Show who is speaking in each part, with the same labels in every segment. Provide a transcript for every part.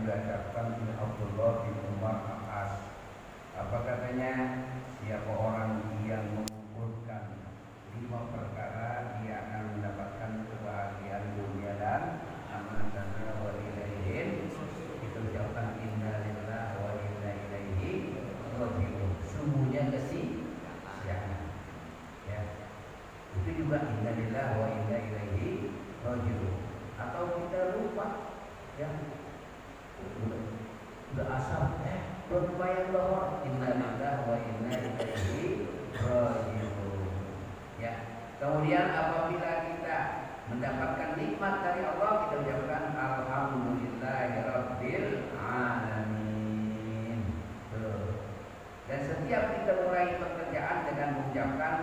Speaker 1: diucapkan oleh Abdullah bin Umar As. Apa katanya? Siapa orang yang mengumpulkan 5 perkara, dia akan mendapatkan kebahagiaan dunia dan aman dunia wa ilaihi. Itu ucapan inna lillahi wa inna ilaihi raji'un. Sungguhnya kesiapan. Ya. Itu juga inna lillahi wa inna ilaihi raji'un. Atau kita lupa, ya, udah asal, belum bayang bahwa inna lillahi wa inna ilaihi raji'un. Ya. Kemudian apabila kita mendapatkan nikmat dari Allah, kita ucapkan alhamdulillahirabbil alamin. Dan setiap kita mulai pekerjaan dengan mengucapkan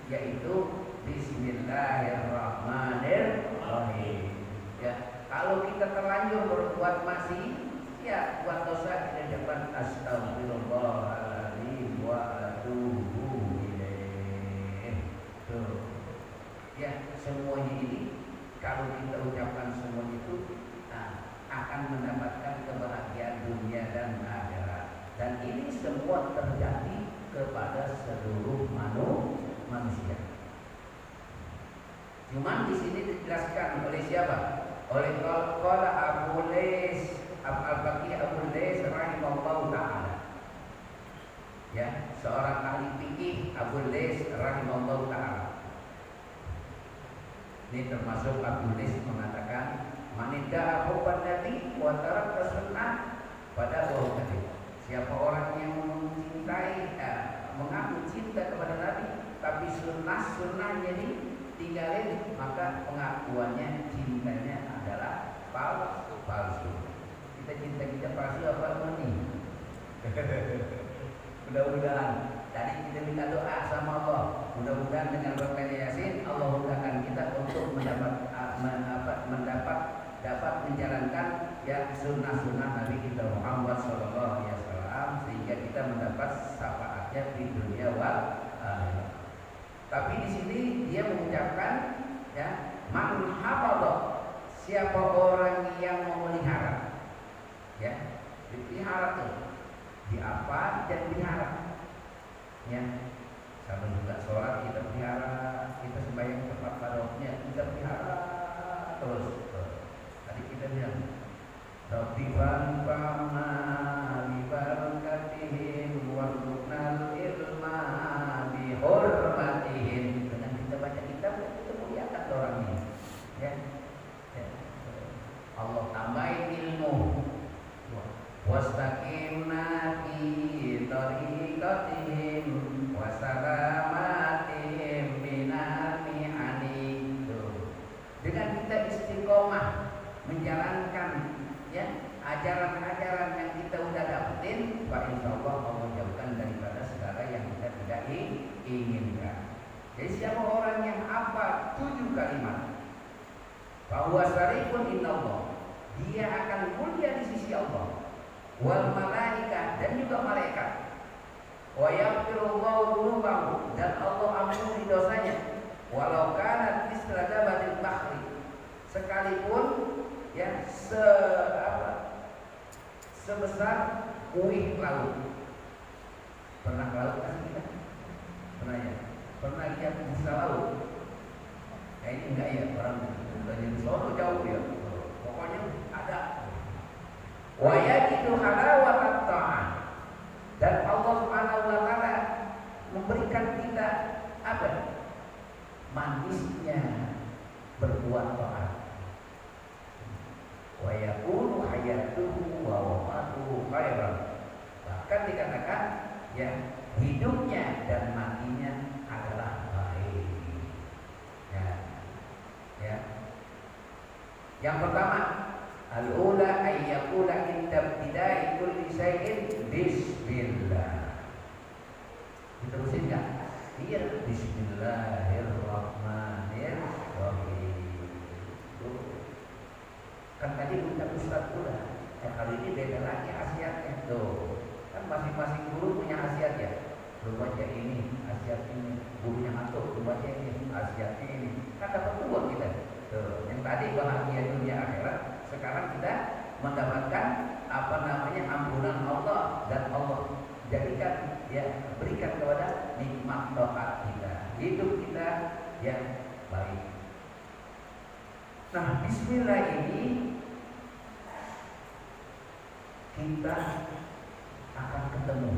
Speaker 1: yaitu bismillahirrahmanirrahim. Ya, kalau kita terlanjur berbuat masih, ya buat dosa, kita ucapkan astagfirullahaladzim wa atubu ilaih. Tuh. Ya, semuanya ini kalau kita ucapkan semua itu, akan mendapatkan kebahagiaan dunia dan akhirat. Dan ini semua terjadi kepada seluruh manusia. Cuman di sini dijelaskan oleh siapa? Oleh qala Abu Lais Al-Baqi Abu Lais rahimahullah taala. Ya, seorang ahli fikih Abu Lais rahimahullah taala. Ini termasuk Abu Lais mengatakan manidda hubban nabi wa taraka sunnah pada bahwa siapa orang yang mencintai mengaku cinta kepada Nabi tapi sunnahnya ditinggalin, maka pengakuannya cintanya adalah palsu. Kita cinta palsu apa nih? Mudah-mudahan tadi kita minta doa sama Allah, mudah-mudahan dengan berkata Yasin Allah mudahkan kita untuk dapat menjalankan ya sunnah-sunnah Nabi kita Muhammad sallallahu alaihi wasallam, sehingga kita mendapat syafaatnya di dunia wal akhirat. Tapi di sini dia mengucapkan ya man hafadha, siapa orang yang memelihara, ya dipelihara tuh diapa dan pelihara, ya sama juga sholat kita pelihara, kita sembahyang tepat pada kita pelihara terus. Tadi kita bilang Rabbi banfa'na bi barakatihim warzuqnal ilma bi hurmatihim. Dengan kita baca kitab kita muliakan orang ini, ya. Allah tambahin ilmu, wastaqimna fi tariqatihim wasalamatihim minami ani. Dengan kita istiqomah menjalankan ya ajaran-ajaran yang kita udah dapetin, Pak, insya Allah Allah jauhkan daripada segala yang kita tidak inginkan. Jadi siapa orang yang apa 7 kalimat bahwa syarifun inallah, dia akan mulia di sisi Allah, wal malaika, dan juga malaikat, wa yaghfirullahu dzunubahu, dan Allah ampuni dosanya, walau kana misla zabatil bahri, sekalipun ya sebesar kuih laut. Pernah ke laut kan kita? Pernah ya? Pernah lihat busa laut? Ya ini enggak ya, orang udah jadi sono jauh ya. Pokoknya ada. Wa yajidu halawatat ta'am, dan Allah Subhanahu wa taala memberikan kita apa? Manisnya berbuat taat. Wa yakunu hayatuhu wa wafatuhu khairan. Bahkan dikatakan ya hidupnya dan matinya adalah baik. Ya. Yang pertama, al-ula ayyakula inda ibtida'i kulli shay'in bismillah. Diterusin enggak? Iya, bismillahirrahmanirrahim. Kan tadi udah Ustaz udah, kali ini beda lagi khasiatnya. Tuh, kan masing-masing guru punya khasiat ya. Lu baca ini, khasiat ini. Gurunya antum, lu baca ini, khasiat ini. Kan dapat 2 kita. Tuh, yang tadi bahagia dunia akhirat, sekarang kita mendapatkan hidup kita yang baik. Nah, bismillah ini kita akan ketemu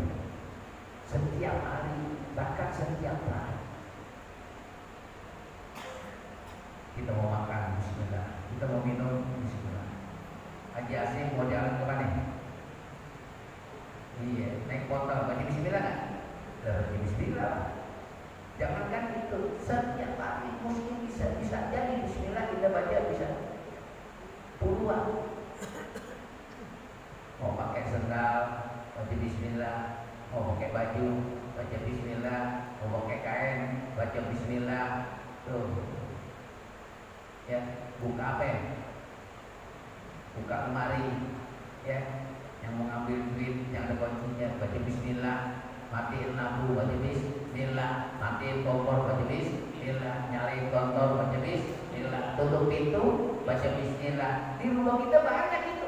Speaker 1: setiap hari, bahkan setiap hari. Kita mau makan, bismillah. Kita mau minum, bismillah. Haji Asih mau jalan ke mana? Iya, naik motor, baca bismillah kan? Baca bismillah. Jangankan itu, setiap hari mesti bisa jadi bismillah kita baca bisa puluhan. Mau pakai sendal, baca bismillah. Mau pakai baju, baca bismillah. Mau pakai kain, baca bismillah. Tuh, ya, buka apa ya? Buka lemari, ya. Yang mau ngambil duit, yang ada kuncinya, baca bismillah. Matiin lampu, baca bismillah. Matiin kompor, baca bismillah. Nyalain kompor, baca bismillah. Tutup pintu, baca bismillah. Di rumah kita banyak itu.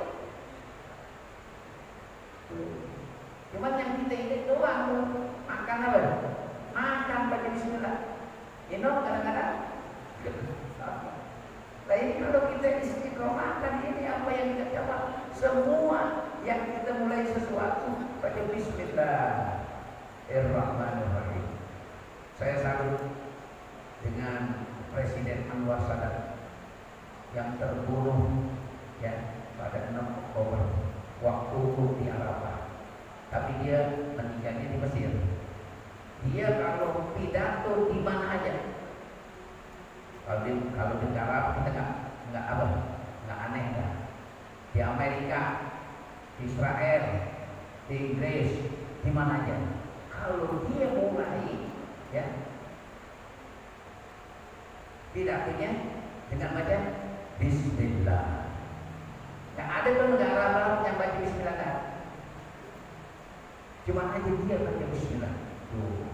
Speaker 1: Cuman yang kita ingat doang tuh, makan apa? Makan baca bismillah. Minum kadang-kadang. Nah ini kalau kita istiqomahkan ini apa yang kita coba, semua yang kita mulai sesuatu baca bismillahirrahmanirrahim. Saya salut dengan Presiden Anwar Sadat yang terbunuh ya pada 6 Oktober waktu di Arafah. Tapi dia meninggalnya di Mesir. Dia kalau pidato di mana aja, kalau di Arab kita nggak apa, nggak aneh kan? Di Amerika, di Israel, di Inggris, di mana aja. Kalau dia mulai ya pidatonya dengan baca Bismillah. Nggak ada tuh negara Arab yang baca Bismillah kan? Cuma aja dia baca Bismillah. Tuh,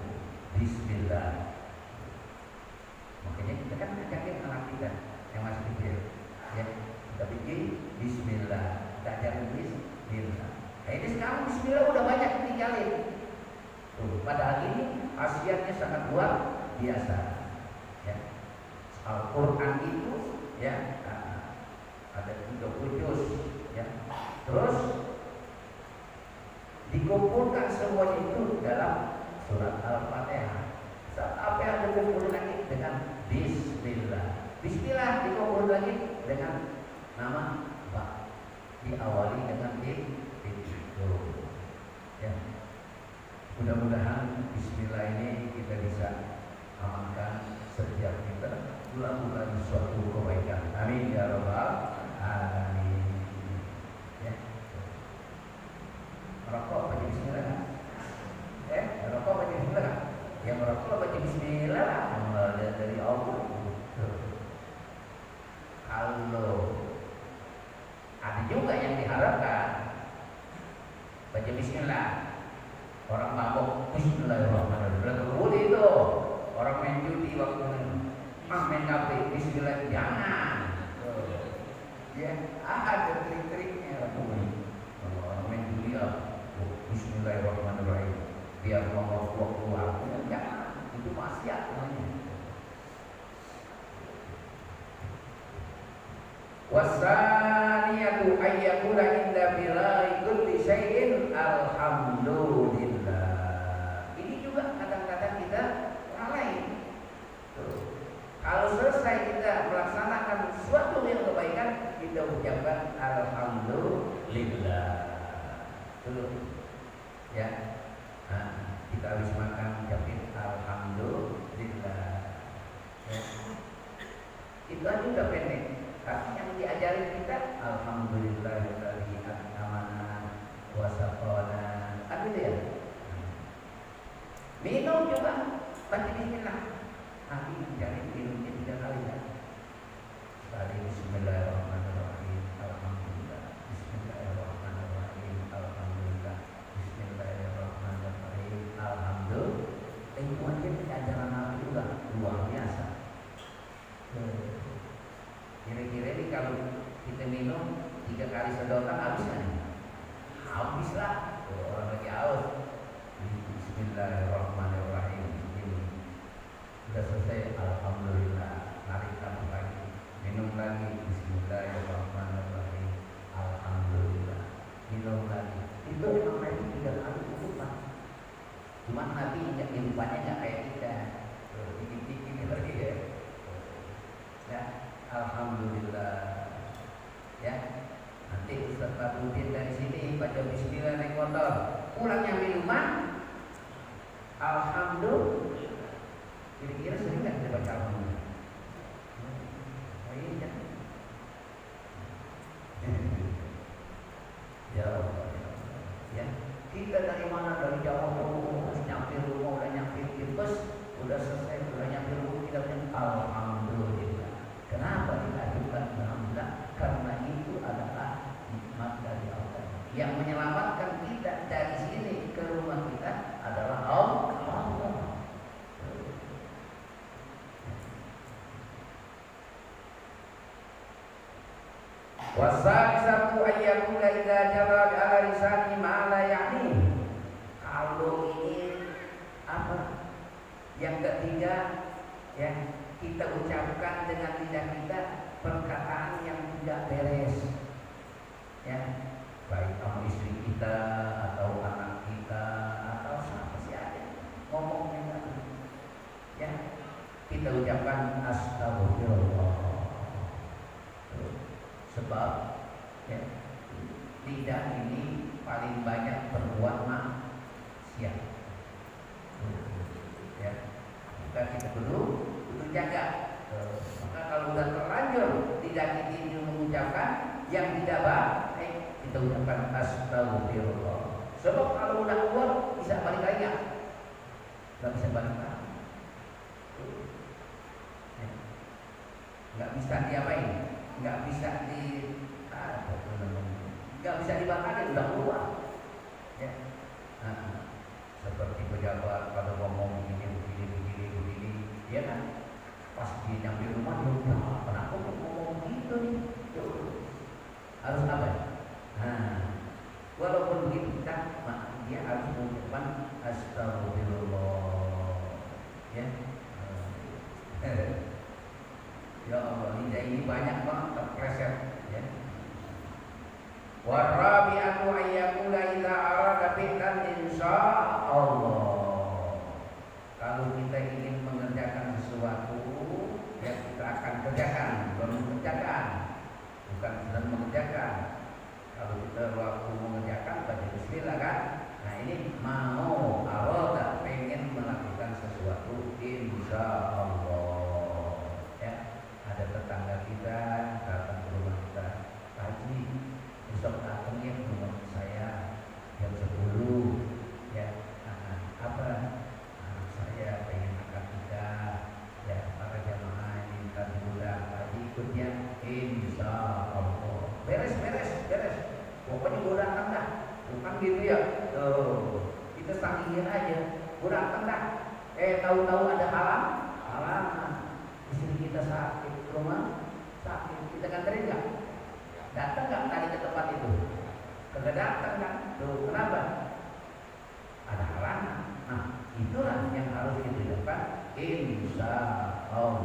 Speaker 1: Bismillah. Makanya kita kan ngajakin anak kita yang masih kecil, ya kita bikin bismillah, kita ajarin bismillah. Nah ini sekarang bismillah udah banyak ditinggalin. Tuh, padahal ini khasiatnya sangat luar biasa. Ya. Al-Quran itu ya ada 30 juz, ya. Terus dikumpulkan semuanya itu dalam surat Al-Fatihah. Apa yang dikumpul lagi dengan Bismillah. Bismillah dikumpul lagi dengan nama Ba. Diawali dengan itu. Ya. Mudah-mudahan Bismillah ini kita bisa amalkan setiap kita melakukan suatu kebaikan. Amin ya rabbal alamin. Ya. Merokok baca Bismillah. Merokok baca Bismillah. Yang merokok baca bismillah dari Allah. Kalau ada juga yang diharapkan baca bismillah, orang mabuk bismillahirrahmanirrahim. Boleh itu. Orang main judi waktu main kafe bismillah jangan. Ya ada trik-triknya. Orang main judi bismillahirrahmanirrahim. Biar mau keluar jangan, itu maksiat namanya. Wasaniyatu ayyakula inda bila'i kulli syai'in alhamdulillah. Ini juga kadang-kadang kita lalai. Kalau selesai kita melaksanakan suatu yang kebaikan, kita ucapkan alhamdulillah. Tuh. Ya. Nah, kita habis makan ucapin alhamdulillah. Ya. Itu aja udah pendek. Tapi yang diajarin kita alhamdulillahilladzi at'amana wa saqana. Kan gitu ya? Cuma Nabi kehidupannya nggak kayak kita, dikit-dikit lagi ya. Ya, alhamdulillah. Ya, nanti Ustaz Badrudin dari sini baca Bismillah naik motor, pulangnya minuman, alhamdulillah. Kira-kira sering nggak kita baca alhamdulillah? Iya. Ya Allah, ya. Kita dari mana? Dari Jawa terus nyampe rumah, udah nyampe bus, udah selesai, udah nyampe rumah kita bilang alhamdulillah. Kenapa diajukan alhamdulillah? Karena itu adalah nikmat dari Allah. Yang menyelamatkan kita dari sini ke rumah kita adalah Allah. Wasalisatu ayyakula idza jara ala lisani ma la ya'ni. Kalau ini apa? Yang ketiga, ya, kita ucapkan dengan lidah kita perkataan yang tidak beres. Ya, baik sama istri kita atau anak kita atau siapa saja ngomongnya, ya, kita ucapkan astagfirullah. Sebab ya, lidah ini paling banyak berbuat maksiat. Ya, maka kita perlu jaga. Maka kalau sudah terlanjur lidah kita ini mengucapkan yang tidak baik, kita ucapkan astagfirullah. Sebab kalau udah keluar bisa balik lagi ya? Nggak bisa balik lagi. Nggak bisa diapain? Nggak bisa nggak bisa dibakar, udah keluar. Ya. Nah, seperti pejabat pada ngomong begini, ya kan? Pas dia nyampe rumah dia udah kenapa kok ngomong gitu nih? Harus apa? Nah, walaupun begitu kan, dia harus mengucapkan astagfirullah. Ya. Ya Allah, lidah ini banyak banget terpleset, ya. Warabi'atu ayyakula idza arada fi'lan insyaallah. Kalau kita ingin mengerjakan sesuatu, ya kita akan kerjakan, bukan mengerjakan. Bukan sedang mengerjakan. Kalau kita waktu mengerjakan baca bismillah kan? Nah, ini mau arada pengen melakukan sesuatu insyaallah. Ada tetangga kita datang ke rumah kita, Pak Haji, besok datang ya ke rumah saya jam 10, ya. Apa? Saya pengen akad nikah, ya, para jamaah ini minta diundang, Pak Haji ikutnya, insyaallah. Beres. Pokoknya gue datang dah, bukan gitu ya. Tuh, kita sanggihir aja, gue datang dah. Tahu-tahu ada halangan, istri kita sakit, rumah sakit, kita kanterin nggak? Datang nggak tadi ke tempat itu? Kagak datang kan? Tuh, kenapa? Ada halangan. Nah, itulah yang harus kita dapat. Insyaallah.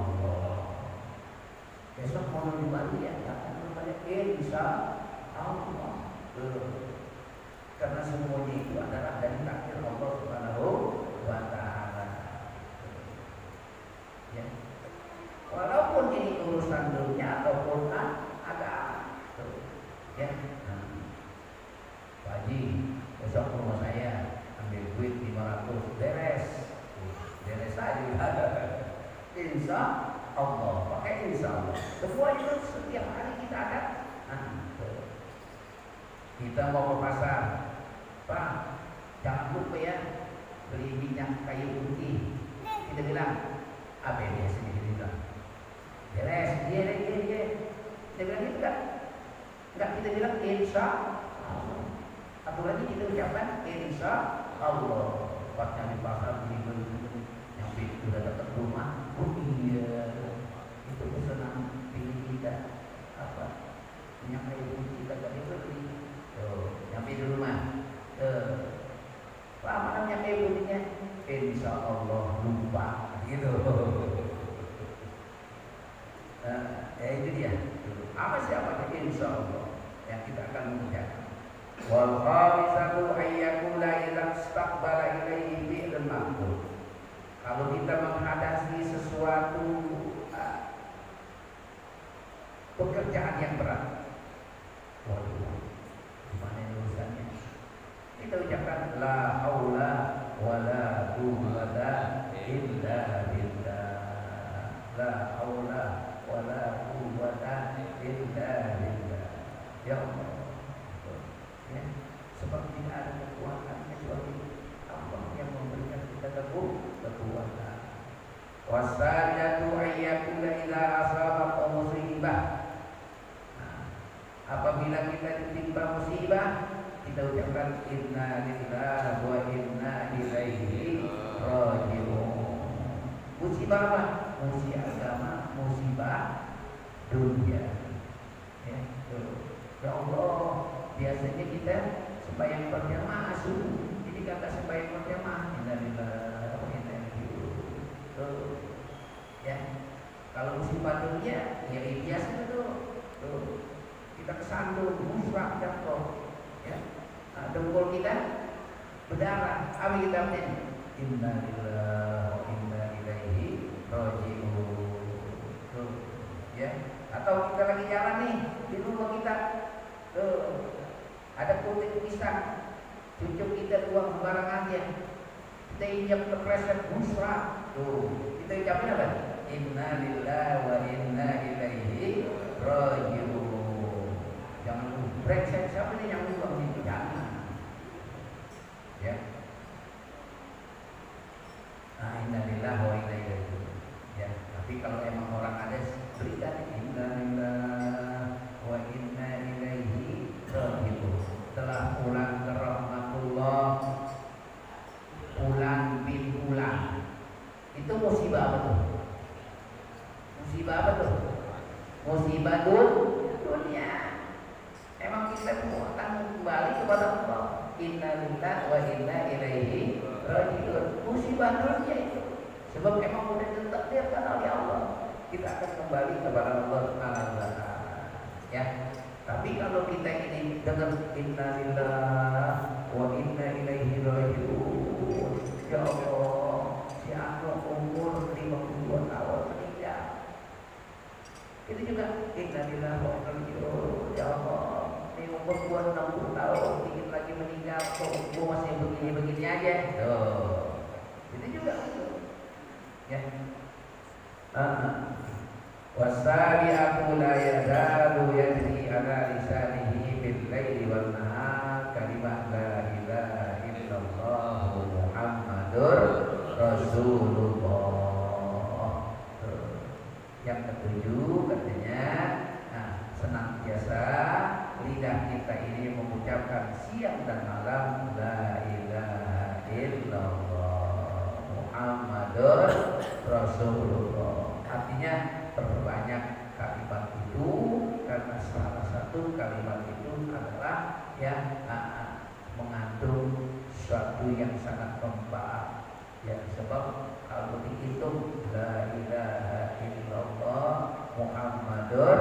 Speaker 1: Besok mau dibantu ya, datang kepada insyaallah. Karena semuanya itu adalah dari takdir Allah Subhanahu wa Ta'ala. Ya. Walaupun ini urusan dunia ataupun ada, ya. Pak Haji, besok rumah saya ambil duit 500, beres aja. Insya Allah, pakai insya Allah. Semua itu setiap hari kita ada. Kita mau ke pasar, Pak, jangan lupa ya beli minyak kayu putih. Kita bilang, APD sendiri bilang, beres, dia. Kita bilang gitu kan? Enggak, kita bilang insya Allah. Atau lagi kita ucapkan insya Allah. Pas nyampe pasar beli nyampe sudah dekat rumah, oh iya, itu pesanan pilih kita apa? Minyak kayu putih kita tadi beli. Nyampe di rumah, Pak, mana minyak kayu putihnya? Insya Allah lupa, gitu. Itu dia. Apa siapa? Insya Allah yang kita akan mengerjakan. Wal khamisatu ayyakula idza istaqbala ilaihi fi'lun ma'qul. Kalau kita menghadapi sesuatu pekerjaan yang berat, waduh, gimana ini urusannya? Kita ucapkan la haula wala quwwata illa billah. La haula wala quwwata illa billah. Ya Allah. Ya, sebab tidak ada kekuatan kecuali Allah yang memberikan kita kekuatan. Wasajatu ayyakula idza asabat musibah. Apabila kita ditimpa musibah, kita ucapkan inna lillahi wa inna ilaihi raji'un. Musibah apa? Musibah agama, musibah dunia. Ya Allah, biasanya kita sembahyang berjamaah subuh. Jadi kata sembahyang berjamaah inna lillahi wa inna ilaihi raji'un. Ya. Kalau musibah dunia, ya biasa tuh. Kita kesandung, musrah jatuh, ya, dengkul kita berdarah. Apa kita punya? Inna lillahi wa inna ilaihi raji'un. Ya. Atau kita lagi jalan nih di rumah kita, ada kulit pisang, cucuk kita buang sembarangan aja, kita injak terpleset, musrah. Kita ucapin apa? Inna lillahi wa inna ilaihi raji'un. Jangan brengsek, siapa nih yang buang itu? Jangan. Ya. Inna lillahi wa inna ilaihi raji'un. Ya. Tapi kalau emang orang ada berikan inna lillahi wa inna ilaihi raji'un. Telah pulang ke rahmatullah, pulang bin pulang. Itu musibah apa tuh? Musibah apa tuh? Musibah dunia. Emang kita semua akan kembali kepada Allah. Inna lillahi wa inna ilaihi raji'un. Musibah dunia itu. Sebab emang udah ditakdirkan oleh Allah. Kita akan kembali kepada Allah Subhanahu wa taala. Ya. Tapi kalau kita ini dengar inna lillahi wa inna ilaihi raji'un. Ya Allah, si anak umur 52 tahun meninggal. Itu juga inna lillahi wa inna ilaihi raji'un. Ya Allah, umur gua 60 tahun, dikit lagi meninggal, kok gua masih begini-begini aja. Itu juga itu. Ya. Wasabi'atu la yazalu yajri ala lisanihi bil laili wan nahar kalimat la ilaha illallah Muhammadur Rasulullah. Yang ketujuh katanya, senantiasa lidah kita ini mengucapkan siang dan malam la ilaha illallah Muhammadur Rasulullah. Artinya perbanyak kalimat itu, karena salah satu kalimat itu adalah yang mengandung sesuatu yang sangat membaik. Ya, sebab kalau dihitung la ilaha illallah Muhammadur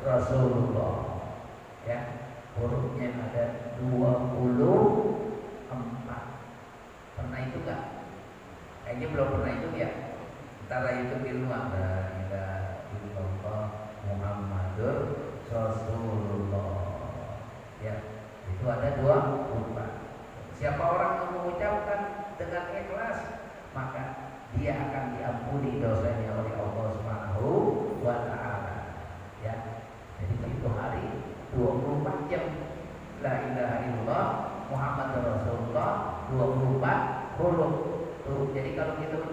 Speaker 1: Rasulullah, ya, hurufnya ada 24. Pernah itu gak? Kayaknya belum pernah itu ya. Antara itu ilmu la ilaha illallah Muhammadur Rasulullah. Ya, itu ada 24. Siapa orang yang mengucapkan dengan ikhlas, maka dia akan diampuni dosanya oleh Allah Subhanahu wa taala. Ya. Jadi itu hari 24 jam la ilaha illallah Muhammadur Rasulullah 24 huruf. Tuh, jadi kalau kita 24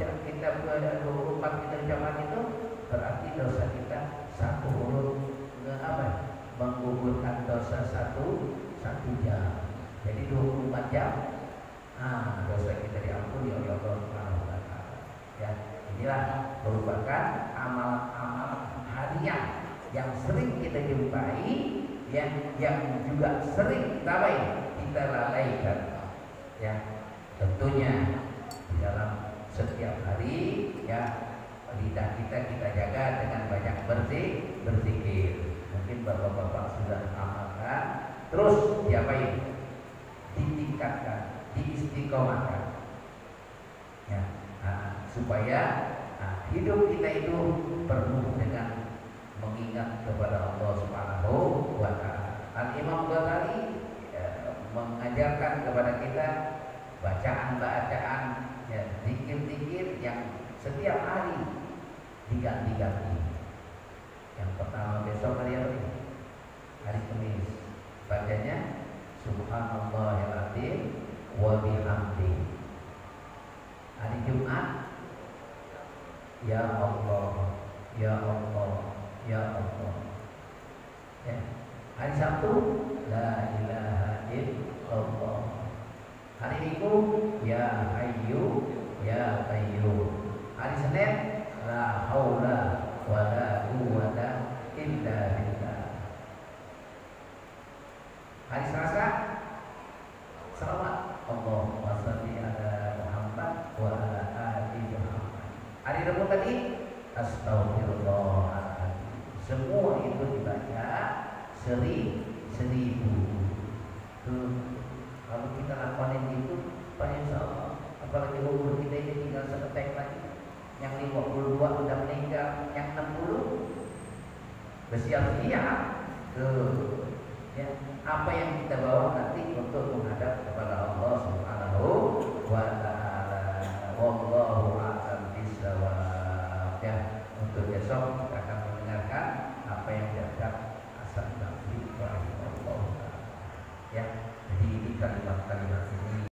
Speaker 1: kita ucapkan itu berarti dosa kita satu huruf menggugurkan dosa satu jam. Jadi 24 jam dosa kita diampuni oleh Allah Subhanahu wa taala. Ya, inilah merupakan amal-amal harian yang sering kita jumpai, yang juga sering kita lalaikan. Ya, tentunya di dalam setiap hari, ya, lidah kita jaga dengan banyak berzikir. Mungkin bapak-bapak sudah amalkan, terus diapain? istiqomahkan. Ya, supaya hidup kita itu penuh dengan mengingat kepada Allah Subhanahu wa Ta'ala. Al-Imam Ghazali mengajarkan kepada kita bacaan-bacaan, ya, zikir-zikir yang setiap hari diganti-ganti. Yang pertama besok hari apa ini? Hari Kamis. Bacanya Subhanallahil Azim wa bihamdihi. Hari Jumat, ya Allah, ya Allah, ya Allah. Ya. Hari Sabtu, la ilaha illallah. Hari Minggu, ya Hayyu, ya Qayyum. Hari Senin, la haula wa la quwwata illa billah. Hari Selasa, salawat Allahumma shalli ala Muhammad wa ala ali Muhammad. Hari Rabu tadi, astagfirullahaladzim. Semua itu dibaca seribu. Tuh, kalau kita lakukan itu, Pak Insya Allah, apalagi umur kita ini tinggal seketek lagi. Yang 52 sudah meninggal, yang 60 bersiap-siap. Tuh, ya, apa yang kita bawa nanti untuk menghadap kepada Allah Subhanahu wa Ta'ala. Wallahu a'lam bishawab. Ya, untuk besok